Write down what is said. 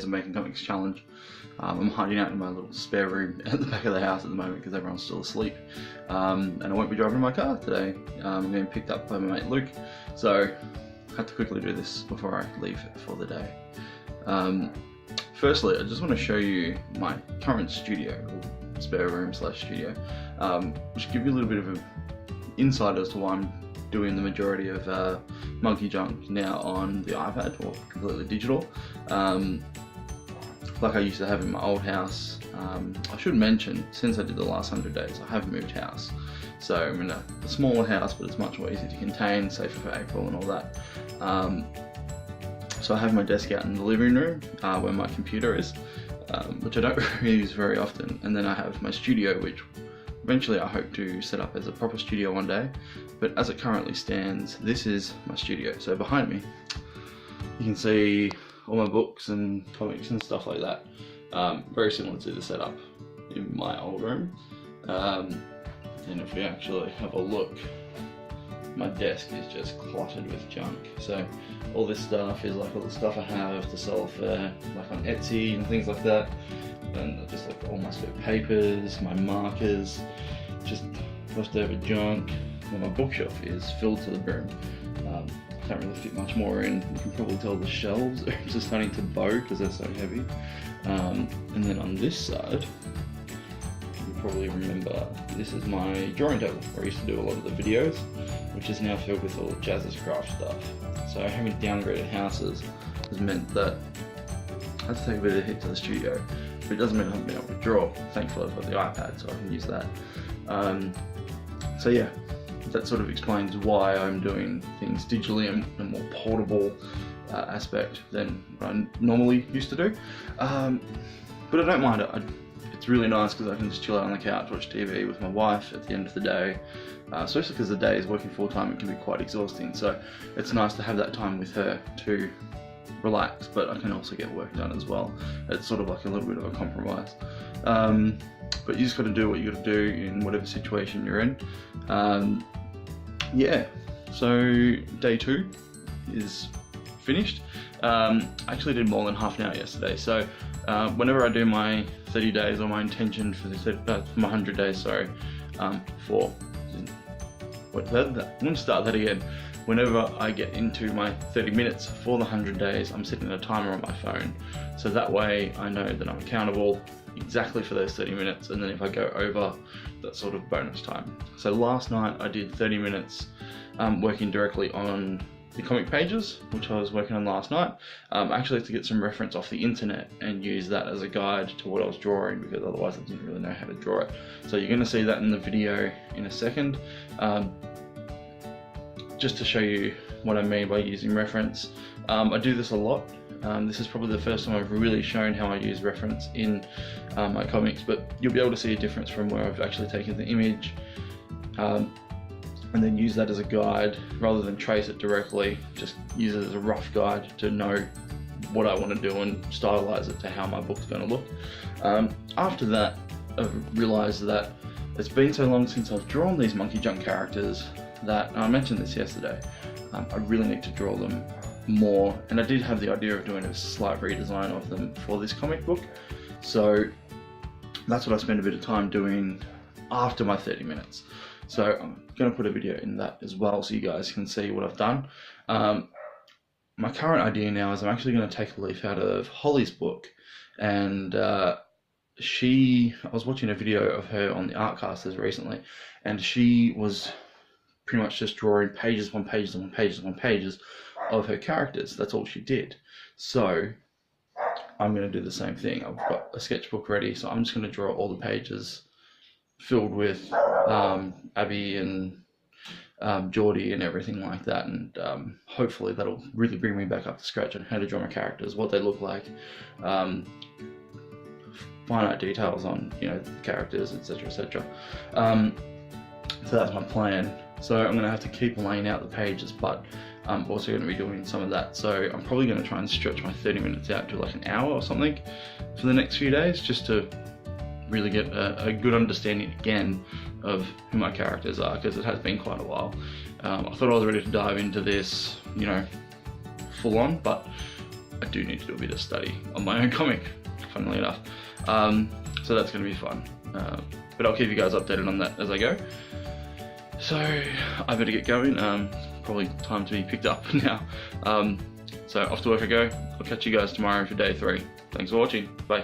of Making Comics challenge. I'm hiding out in my little spare room at the back of the house at the moment because everyone's still asleep. And I won't be driving my car today. I'm getting picked up by my mate Luke. So I had to quickly do this before I leave for the day. Firstly, I just want to show you my current studio, or spare room / studio, which give you a little bit of an insight as to why I'm doing the majority of Monkey Junk now on the iPad, or completely digital. Like I used to have in my old house. I should mention, since I did the last 100 days, I have moved house. So I'm in a smaller house, but it's much more easy to contain, safer for April and all that. So I have my desk out in the living room where my computer is, which I don't really use very often. And then I have my studio, which eventually I hope to set up as a proper studio one day. But as it currently stands, this is my studio. So behind me, you can see all my books and comics and stuff like that. Very similar to the setup in my old room. And if we actually have a look, my desk is just cluttered with junk. So all this stuff is like all the stuff I have to sell for like on Etsy and things like that. And just like all my spare papers, my markers, just leftover junk. And my bookshelf is filled to the brim. Can't really fit much more in. You can probably tell the shelves are just starting to bow because they're so heavy. And then on this side, you probably remember, this is my drawing table where I used to do a lot of the videos, which is now filled with all the Jazz's Craft stuff. So having downgraded houses has meant that I had to take a bit of a hit to the studio, but it doesn't mean I haven't been able to draw. Thankfully I've got the iPad, so I can use that. So yeah, that sort of explains why I'm doing things digitally and a more portable aspect than what I normally used to do. But I don't mind it. It's really nice because I can just chill out on the couch, watch TV with my wife at the end of the day. Especially because the day is working full time, it can be quite exhausting. So it's nice to have that time with her to relax, but I can also get work done as well. It's sort of like a little bit of a compromise. But you just got to do what you got to do in whatever situation you're in. Yeah, so day 2 is finished. I actually did more than half an hour yesterday. So whenever I do my 30 days, or my intention for my 100 days, sorry, I'm going to start that again. Whenever I get into my 30 minutes for the 100 days, I'm setting a timer on my phone. So that way I know that I'm accountable exactly for those 30 minutes, and then if I go over, that's sort of bonus time. So last night I did 30 minutes working directly on the comic pages, which I was working on last night. Actually to get some reference off the internet and use that as a guide to what I was drawing, because otherwise I didn't really know how to draw it. So you're going to see that in the video in a second. Just to show you what I mean by using reference. I do this a lot. This is probably the first time I've really shown how I use reference in my comics, but you'll be able to see a difference from where I've actually taken the image and then use that as a guide rather than trace it directly. Just use it as a rough guide to know what I want to do and stylize it to how my book's going to look. After that, I've realized that it's been so long since I've drawn these Monkey Junk characters that, I mentioned this yesterday, I really need to draw them more, and I did have the idea of doing a slight redesign of them for this comic book, so that's what I spent a bit of time doing after my 30 minutes. So I'm going to put a video in that as well so you guys can see what I've done. My current idea now is I'm actually going to take a leaf out of Holly's book, and I was watching a video of her on the Artcasters recently, and she was pretty much just drawing pages upon pages upon pages upon pages of her characters. That's all she did. So I'm going to do the same thing. I've got a sketchbook ready, so I'm just going to draw all the pages filled with Abby and Geordie and everything like that, and hopefully that'll really bring me back up to scratch on how to draw my characters, what they look like, finite details on, you know, the characters, etc, etc. So that's my plan. So I'm going to have to keep laying out the pages, but I'm also going to be doing some of that. So I'm probably going to try and stretch my 30 minutes out to like an hour or something for the next few days, just to really get a good understanding again of who my characters are, because it has been quite a while. I thought I was ready to dive into this, you know, full on, but I do need to do a bit of study on my own comic, funnily enough. So that's going to be fun. But I'll keep you guys updated on that as I go. So I better get going. Probably time to be picked up now. So off to work I go. I'll catch you guys tomorrow for day 3. Thanks for watching. Bye.